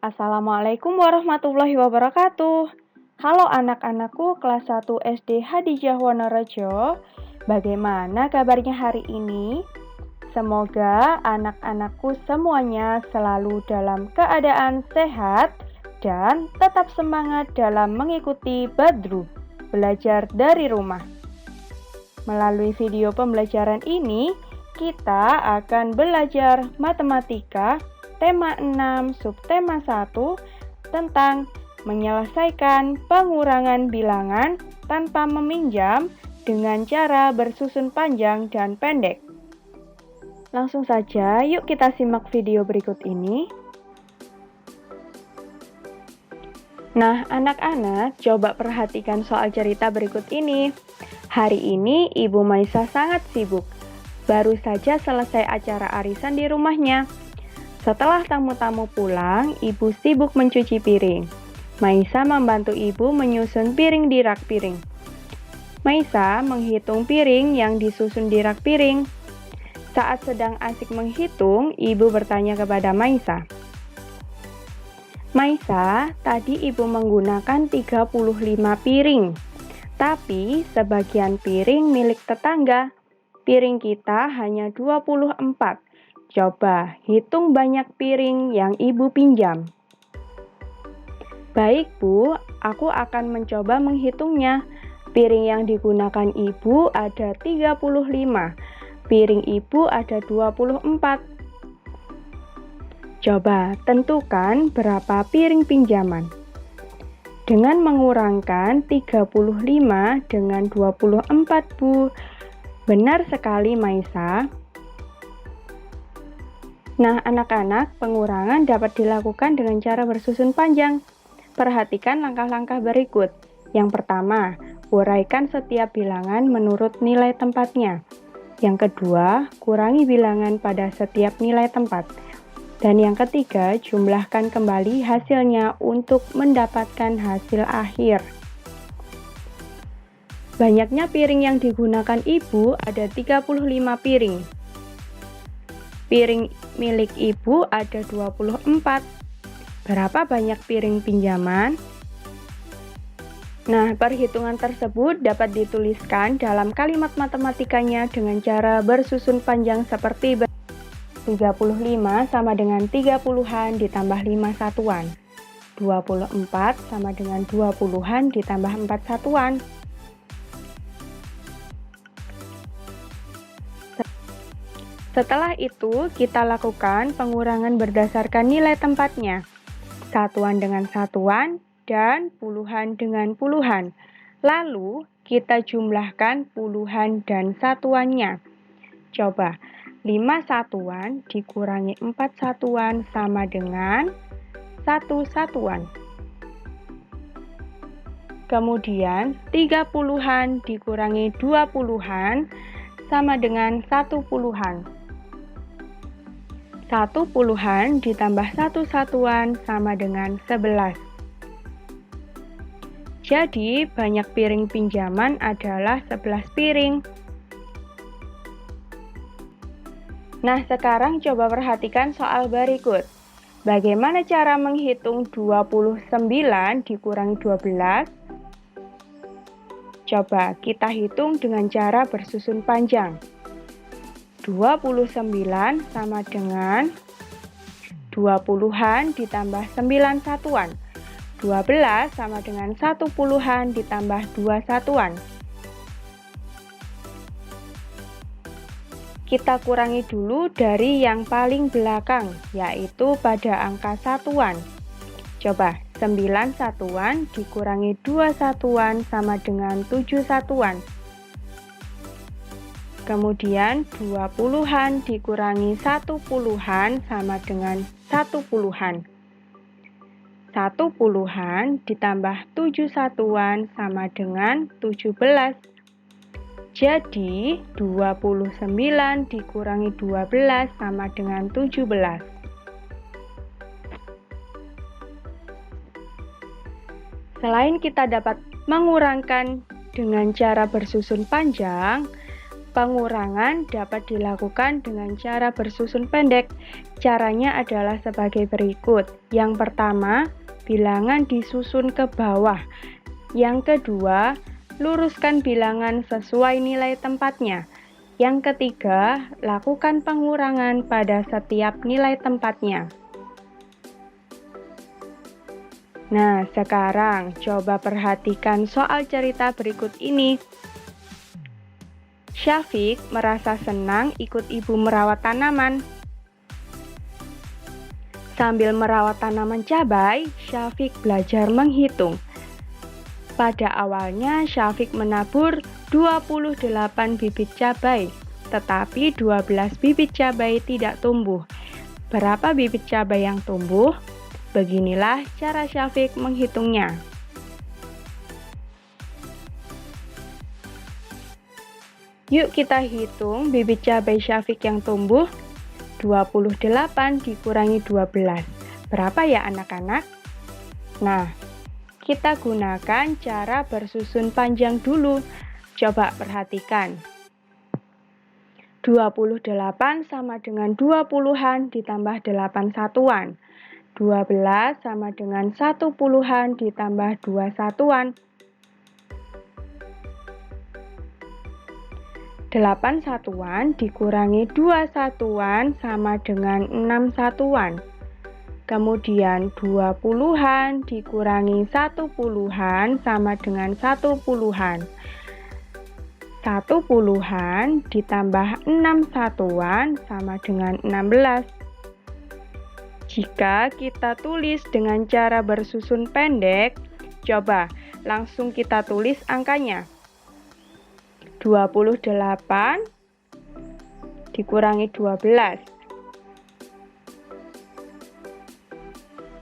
Assalamualaikum warahmatullahi wabarakatuh. Halo anak-anakku kelas 1 SD Hadijah Wonorejo. Bagaimana kabarnya hari ini? Semoga anak-anakku semuanya selalu dalam keadaan sehat dan tetap semangat dalam mengikuti Badru, belajar dari rumah. Melalui video pembelajaran ini, kita akan belajar matematika tema 6 subtema 1 tentang menyelesaikan pengurangan bilangan tanpa meminjam dengan cara bersusun panjang dan pendek. Langsung saja, yuk kita simak video berikut ini. Nah, anak-anak, coba perhatikan soal cerita berikut ini. Hari ini, Ibu Maisa sangat sibuk. Baru saja selesai acara arisan di rumahnya. Setelah tamu-tamu pulang, Ibu sibuk mencuci piring. Maisa membantu Ibu menyusun piring di rak piring. Maisa menghitung piring yang disusun di rak piring. Saat sedang asik menghitung, Ibu bertanya kepada Maisa. Maisa, tadi Ibu menggunakan 35 piring. Tapi sebagian piring milik tetangga. Piring kita hanya 24. Coba hitung banyak piring yang Ibu pinjam. Baik Bu, aku akan mencoba menghitungnya. Piring yang digunakan Ibu ada 35. Piring Ibu ada 24. Coba tentukan berapa piring pinjaman. Dengan mengurangkan 35 dengan 24 Bu. Benar sekali Maisa. Nah, anak-anak, pengurangan dapat dilakukan dengan cara bersusun panjang. Perhatikan langkah-langkah berikut. Yang pertama, uraikan setiap bilangan menurut nilai tempatnya. Yang kedua, kurangi bilangan pada setiap nilai tempat. Dan yang ketiga, jumlahkan kembali hasilnya untuk mendapatkan hasil akhir. Banyaknya piring yang digunakan Ibu ada 35 piring. Piring milik Ibu ada 24. Berapa banyak piring pinjaman? Nah, perhitungan tersebut dapat dituliskan dalam kalimat matematikanya dengan cara bersusun panjang seperti 35 sama dengan 30-an ditambah 5 satuan. 24 sama dengan 20-an ditambah 4 satuan. Setelah itu, kita lakukan pengurangan berdasarkan nilai tempatnya. Satuan dengan satuan dan puluhan dengan puluhan. Lalu, kita jumlahkan puluhan dan satuannya. Coba, 5 satuan dikurangi 4 satuan sama dengan 1 satuan. Kemudian, 3 puluhan dikurangi 2 puluhan sama dengan 1 puluhan. 1 puluhan ditambah 1 satuan sama dengan 11. Jadi, banyak piring pinjaman adalah 11 piring. Nah, sekarang coba perhatikan soal berikut. Bagaimana cara menghitung 29 dikurangi 12? Coba kita hitung dengan cara bersusun panjang. 29 sama dengan 20-an ditambah 9 satuan. 12 sama dengan 1 puluhan ditambah 2 satuan. Kita kurangi dulu dari yang paling belakang, yaitu pada angka satuan. Coba, 9 satuan dikurangi 2 satuan sama dengan 7 satuan. Kemudian 2 puluhan dikurangi 1 puluhan sama dengan 1 puluhan. 1 puluhan ditambah 7 satuan sama dengan 17. Jadi 29 dikurangi 12 sama dengan 17. Selain kita dapat mengurangkan dengan cara bersusun panjang, Pengurangan dapat dilakukan dengan cara bersusun pendek. Caranya adalah sebagai berikut. Yang pertama, bilangan disusun ke bawah. Yang kedua, luruskan bilangan sesuai nilai tempatnya. Yang ketiga, lakukan pengurangan pada setiap nilai tempatnya. Nah, sekarang coba perhatikan soal cerita berikut ini. Syafiq merasa senang ikut ibu merawat tanaman. Sambil merawat tanaman cabai, Syafiq belajar menghitung. Pada awalnya, Syafiq menabur 28 bibit cabai, tetapi 12 bibit cabai tidak tumbuh. Berapa bibit cabai yang tumbuh? Beginilah cara Syafiq menghitungnya. Yuk kita hitung bibit cabai Syafiq yang tumbuh. 28 dikurangi 12. Berapa ya anak-anak? Nah, kita gunakan cara bersusun panjang dulu. Coba perhatikan. 28 sama dengan 20-an ditambah 8 satuan. 12 sama dengan 1 puluhan ditambah 2 satuan. 8 satuan dikurangi 2 satuan sama dengan 6 satuan. Kemudian 20-an dikurangi 1 puluhan sama dengan 1 puluhan. 1 puluhan ditambah 6 satuan sama dengan 16. Jika kita tulis dengan cara bersusun pendek, coba langsung kita tulis angkanya. 28 dikurangi 12.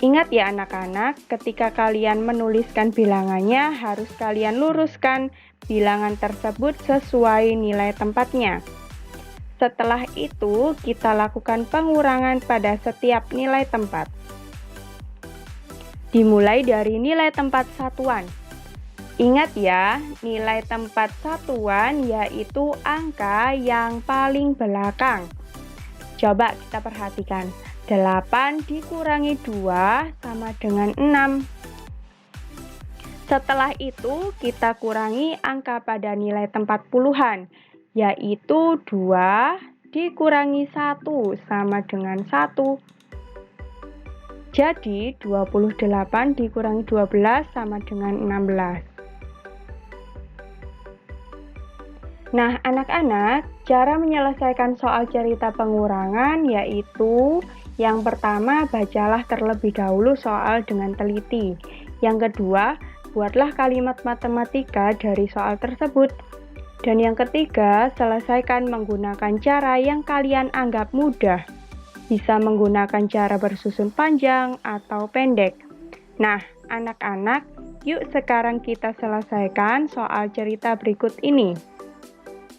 Ingat ya anak-anak, ketika kalian menuliskan bilangannya, harus kalian luruskan bilangan tersebut sesuai nilai tempatnya. Setelah itu, kita lakukan pengurangan pada setiap nilai tempat. Dimulai dari nilai tempat satuan. Ingat ya, nilai tempat satuan yaitu angka yang paling belakang. Coba kita perhatikan. 8 dikurangi 2 sama dengan 6. Setelah itu, kita kurangi angka pada nilai tempat puluhan, yaitu 2 dikurangi 1 sama dengan 1. Jadi, 28 dikurangi 12 sama dengan 16. Nah, anak-anak, cara menyelesaikan soal cerita pengurangan yaitu yang pertama, bacalah terlebih dahulu soal dengan teliti. Yang kedua, buatlah kalimat matematika dari soal tersebut. Dan yang ketiga, selesaikan menggunakan cara yang kalian anggap mudah. Bisa menggunakan cara bersusun panjang atau pendek. Nah, anak-anak, yuk sekarang kita selesaikan soal cerita berikut ini.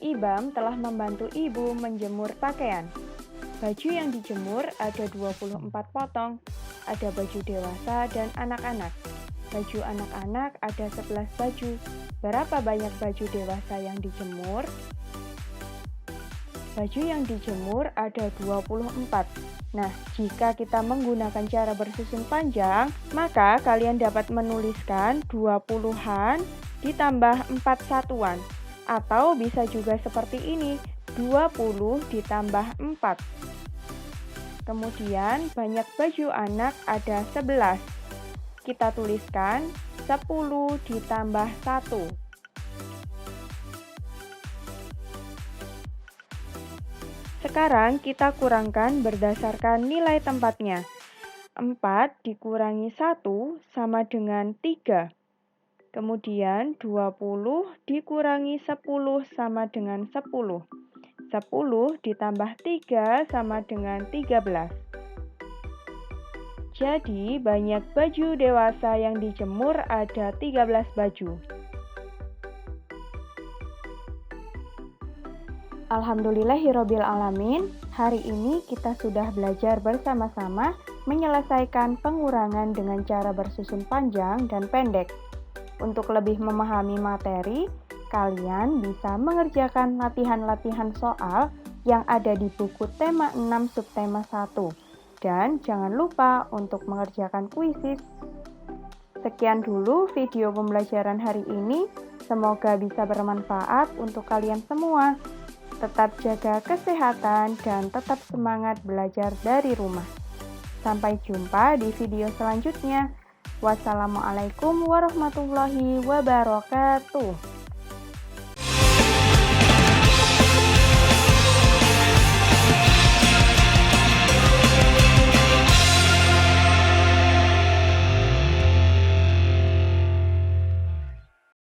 Ibam telah membantu ibu menjemur pakaian. Baju yang dijemur ada 24 potong, ada baju dewasa dan anak-anak. Baju anak-anak ada 11 baju. Berapa banyak baju dewasa yang dijemur? Baju yang dijemur ada 24. Nah, jika kita menggunakan cara bersusun panjang, maka kalian dapat menuliskan 20-an ditambah 4 satuan. Atau bisa juga seperti ini, 20 ditambah 4. Kemudian banyak baju anak ada 11. Kita tuliskan 10 ditambah 1. Sekarang kita kurangkan berdasarkan nilai tempatnya. 4 dikurangi 1 sama dengan 3. Kemudian 20 dikurangi 10 sama dengan 10. 10 ditambah 3 sama dengan 13. Jadi banyak baju dewasa yang dijemur ada 13 baju. Alhamdulillahirabbil alamin, hari ini kita sudah belajar bersama-sama menyelesaikan pengurangan dengan cara bersusun panjang dan pendek. Untuk lebih memahami materi, Kalian bisa mengerjakan latihan-latihan soal yang ada di buku tema 6 subtema 1. Dan jangan lupa untuk mengerjakan kuisis. Sekian dulu video pembelajaran hari ini. Semoga bisa bermanfaat untuk kalian semua. Tetap jaga kesehatan dan tetap semangat belajar dari rumah. Sampai jumpa di video selanjutnya. Wassalamualaikum warahmatullahi wabarakatuh.